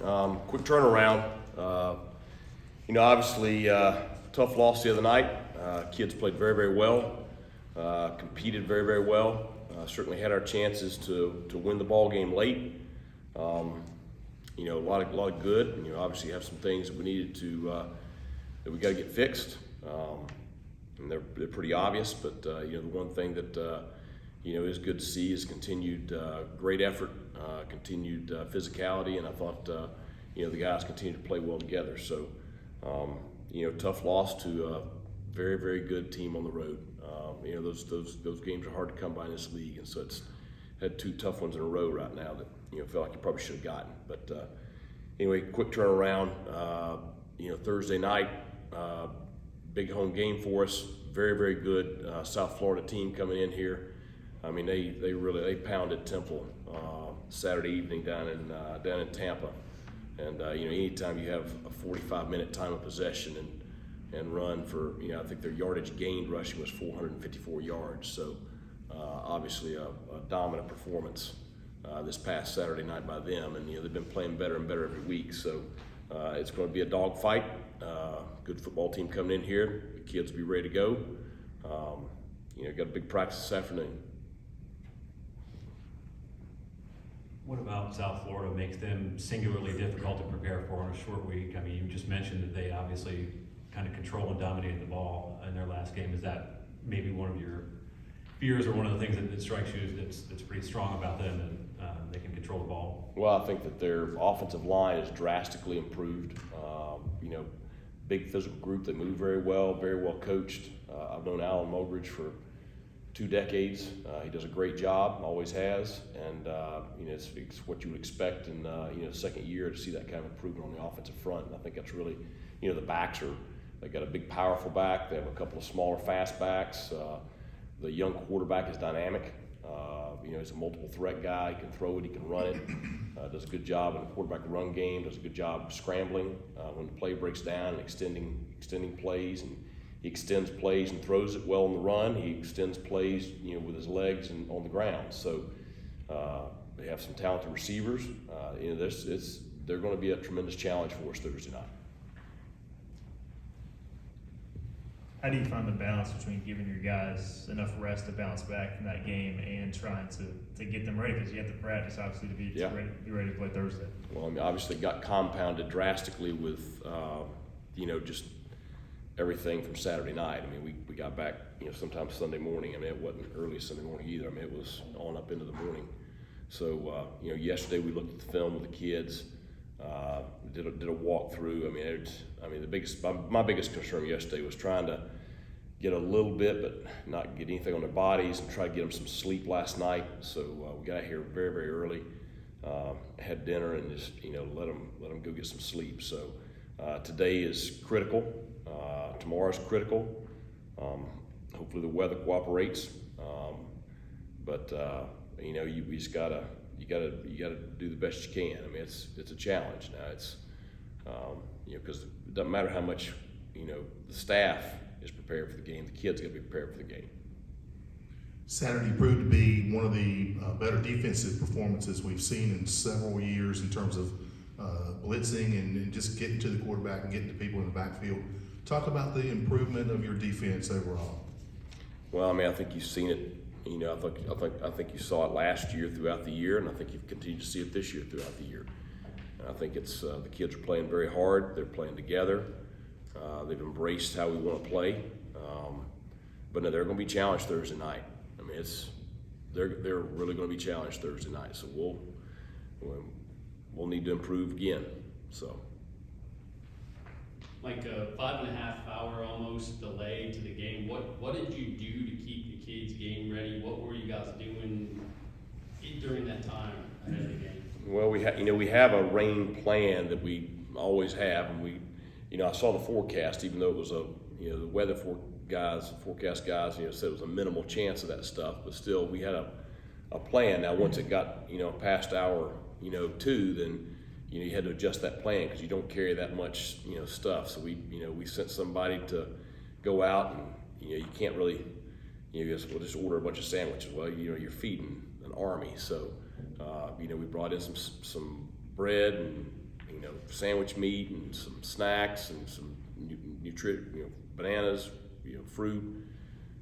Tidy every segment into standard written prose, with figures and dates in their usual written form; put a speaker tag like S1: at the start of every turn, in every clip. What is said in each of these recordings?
S1: Quick turnaround. Obviously, tough loss the other night. Kids played very, very well, competed very, very well. Certainly had our chances to win the ball game late. A lot of good. Obviously have some things that we needed to that we got to get fixed, and they're pretty obvious. But the one thing that is good to see is continued great effort, continued physicality, and I thought the guys continued to play well together. So tough loss to a very, very good team on the road. Those games are hard to come by in this league, and so it's had two tough ones in a row right now that feel like you probably should have gotten. But anyway, quick turnaround. Thursday night, big home game for us. Very, very good South Florida team coming in here. I mean, they pounded Temple Saturday evening down in Tampa. And anytime you have a 45-minute time of possession and run for, I think their yardage gained rushing was 454 yards. So obviously a dominant performance this past Saturday night by them. And they've been playing better and better every week. So it's going to be a dogfight. Good football team coming in here. The kids will be ready to go. Got a big practice this afternoon.
S2: What about South Florida makes them singularly difficult to prepare for on a short week? I mean, you just mentioned that they obviously kind of control and dominated the ball in their last game. Is that maybe one of your fears or one of the things that strikes you that's pretty strong about them, and they can control the ball?
S1: Well, I think that their offensive line is drastically improved. Big physical group. They move very well coached. I've known Alan Mulgridge for 2 decades. He does a great job, always has, and it's what you would expect in second year to see that kind of improvement on the offensive front. And I think that's really, the backs they got a big, powerful back. They have a couple of smaller, fast backs. The young quarterback is dynamic. He's a multiple threat guy. He can throw it, he can run it. Does a good job in the quarterback run game. Does a good job scrambling when the play breaks down and extending plays. And he extends plays and throws it well on the run. He extends plays, with his legs and on the ground. So they have some talented receivers. They're going to be a tremendous challenge for us Thursday night.
S3: How do you find the balance between giving your guys enough rest to bounce back from that game and trying to get them ready? Because you have to practice, obviously, to be ready to play Thursday.
S1: Well, I mean, obviously it got compounded drastically with, just everything from Saturday night. I mean, we got back, sometime Sunday morning. I mean, it wasn't early Sunday morning either. I mean, it was on up into the morning. So, yesterday we looked at the film with the kids, did a walkthrough. I mean, my biggest concern yesterday was trying to get a little bit, but not get anything on their bodies, and try to get them some sleep last night. So we got here very, very early, had dinner, and just let them go get some sleep. So today is critical. Tomorrow's critical. Hopefully the weather cooperates. But you just gotta do the best you can. I mean, it's a challenge now. It's because it doesn't matter how much the staff is prepared for the game. The kids got to be prepared for the game.
S4: Saturday proved to be one of the better defensive performances we've seen in several years in terms of blitzing and just getting to the quarterback and getting to people in the backfield. Talk about the improvement of your defense overall.
S1: Well, I mean, I think you've seen it. I think you saw it last year throughout the year, and I think you've continued to see it this year throughout the year. And I think it's the kids are playing very hard. They're playing together. They've embraced how we want to play. But no, they're going to be challenged Thursday night. I mean, they're really going to be challenged Thursday night. So we'll need to improve again. So.
S5: Like a 5.5 hour almost delay to the game. What did you do to keep the kids game ready? What were you guys doing during that time ahead of the game?
S1: Well, we have a rain plan that we always have, and I saw the forecast, even though it was the weather forecast guys, said it was a minimal chance of that stuff, but still we had a plan. Now once it got past hour 2, then you had to adjust that plan because you don't carry that much stuff. So we sent somebody to go out, and you can't really we'll just order a bunch of sandwiches. Well, you're feeding an army, so we brought in some bread and sandwich meat and some snacks and some bananas, fruit,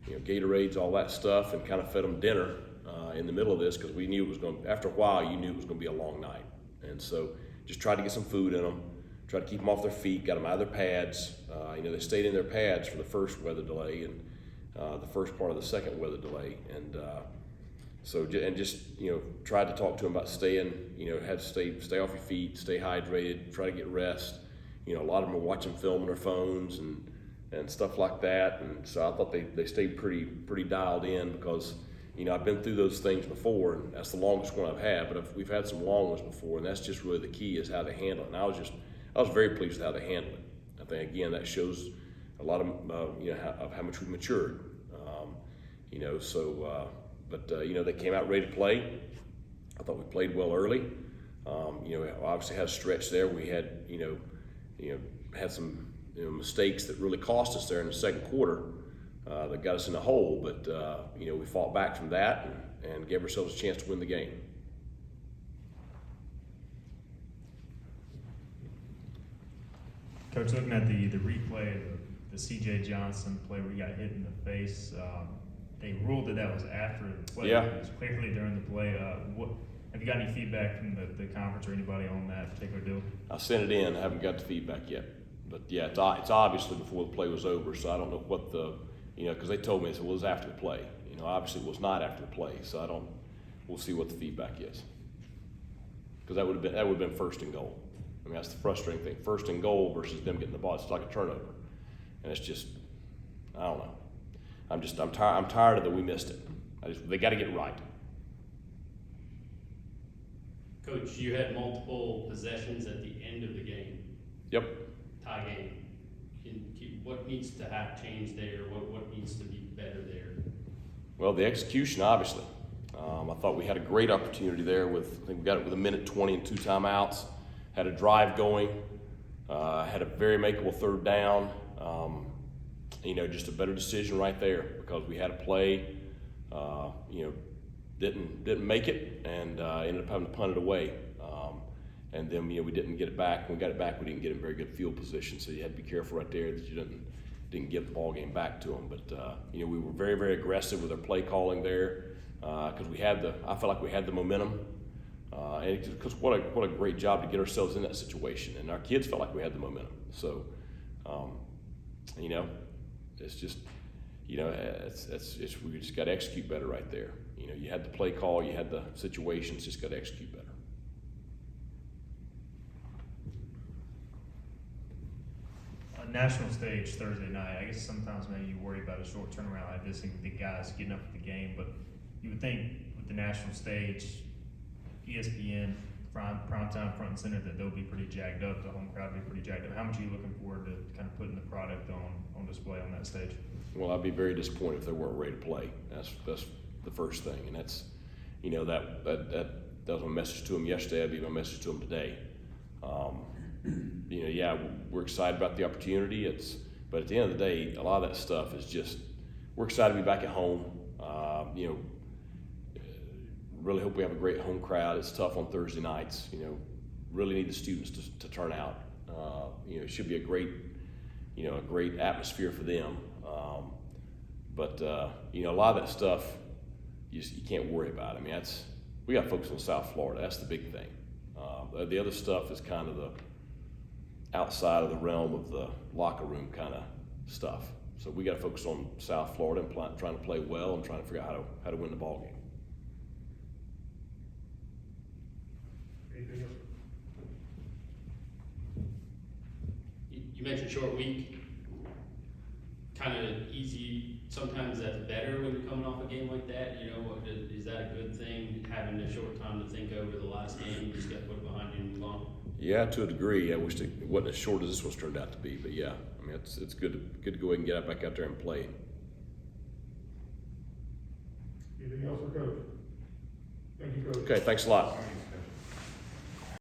S1: Gatorades, all that stuff, and kind of fed them dinner in the middle of this because we knew it was going. After a while, you knew it was going to be a long night, and so just tried to get some food in them, tried to keep them off their feet, got them out of their pads. They stayed in their pads for the first weather delay and the first part of the second weather delay, and tried to talk to them about staying. Had to stay off your feet, stay hydrated, try to get rest. A lot of them were watching film on their phones and stuff like that, and so I thought they stayed pretty dialed in because I've been through those things before, and that's the longest one I've had. But we've had some long ones before, and that's just really the key is how they handle it. And I was very pleased with how they handled it. I think again that shows a lot of of how much we matured. They came out ready to play. I thought we played well early. We obviously had a stretch there. We had had some mistakes that really cost us there in the second quarter that got us in the hole. But we fought back from that and gave ourselves a chance to win the game.
S3: Coach, looking at the replay of the C.J. Johnson play where he got hit in the face, they ruled that was after the play.
S1: Yeah.
S3: It was clearly during the play. Have you got any feedback from the conference or anybody on that particular deal? I
S1: sent it in. I haven't got the feedback yet. But yeah, it's obviously before the play was over, so I don't know what because they told me it was after the play. Obviously it was not after the play, so we'll see what the feedback is. Because that would have been first and goal. That's the frustrating thing. First and goal versus them getting the ball. It's like a turnover. And it's just, I don't know. I'm tired of that we missed it. They got to get it right.
S5: Coach, you had multiple possessions at the end of the game.
S1: Yep.
S5: Tie game. What needs to have changed there? What needs to be better there?
S1: Well, the execution, obviously. I thought we had a great opportunity there I think we got it with 1:20 and 2 timeouts. Had a drive going, had a very makeable third down. Just a better decision right there because we had a play, didn't make it and ended up having to punt it away. And then we didn't get it back. When we got it back, we didn't get in very good field position, so you had to be careful right there that you didn't give the ball game back to them. But we were very, very aggressive with our play calling there because I felt like we had the momentum. Because what a great job to get ourselves in that situation, and our kids felt like we had the momentum. So, it's just, we just got to execute better right there. You had the play call, you had the situations, just got to execute better.
S3: On national stage Thursday night, I guess sometimes maybe you worry about a short turnaround like this and the guys getting up for the game, but you would think with the national stage, ESPN, prime time, front and center, that they'll be pretty jacked up. The home crowd will be pretty jacked up. How much are you looking forward to kind of putting the product on display on that stage?
S1: Well, I'd be very disappointed if they weren't ready to play. That's the first thing, and that's that was my message to them yesterday. That'd be my message to them today. We're excited about the opportunity. But at the end of the day, a lot of that stuff is just we're excited to be back at home. Really hope we have a great home crowd. It's tough on Thursday nights. Really need the students to turn out. It should be a great atmosphere for them. But a lot of that stuff you can't worry about. We got folks in South Florida. That's the big thing. The other stuff is kind of the outside of the realm of the locker room kind of stuff. So we got to focus on South Florida and trying to play well and trying to figure out how to win the ball game.
S3: Anything else?
S5: You mentioned short week. Kind of easy. Sometimes that's better when you're coming off a game like that. Is that a good thing? Having a short time to think over the last game, just got to put it behind you and move on.
S1: Yeah, to a degree. I wish it wasn't as short as this one's turned out to be. But yeah, it's good to go ahead and get back out there and play.
S6: Anything else for Coach? Thank you, Coach.
S1: Okay, thanks a lot.
S6: All right.